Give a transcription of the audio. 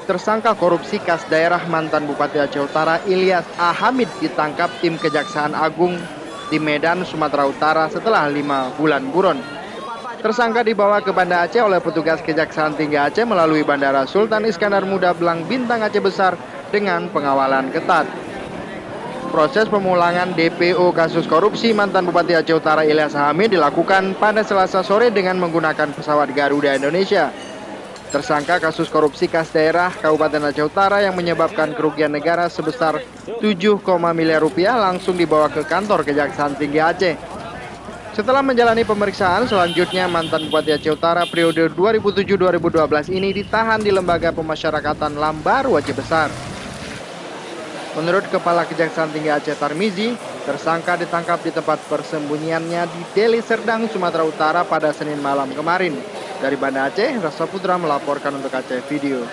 tersangka korupsi kas daerah mantan Bupati Aceh Utara Ilyas A. Hamid ditangkap tim Kejaksaan Agung di Medan, Sumatera Utara setelah 5 bulan buron. Tersangka dibawa ke Banda Aceh oleh petugas Kejaksaan Tinggi Aceh melalui Bandara Sultan Iskandar Muda Belang Bintang Aceh Besar dengan pengawalan ketat. Proses pemulangan DPO kasus korupsi mantan Bupati Aceh Utara Ilyas Hamid dilakukan pada Selasa sore dengan menggunakan pesawat Garuda Indonesia. Tersangka kasus korupsi kas daerah Kabupaten Aceh Utara yang menyebabkan kerugian negara sebesar 7, miliar rupiah langsung dibawa ke kantor Kejaksaan Tinggi Aceh. Setelah menjalani pemeriksaan, selanjutnya mantan Bupati Aceh Utara periode 2007-2012 ini ditahan di Lembaga Pemasyarakatan Lambaru Aceh Besar. Menurut Kepala Kejaksaan Tinggi Aceh Tarmizi, tersangka ditangkap di tempat persembunyiannya di Deli Serdang, Sumatera Utara pada Senin malam kemarin. Dari Banda Aceh, Rasa Putra melaporkan untuk Aceh Video.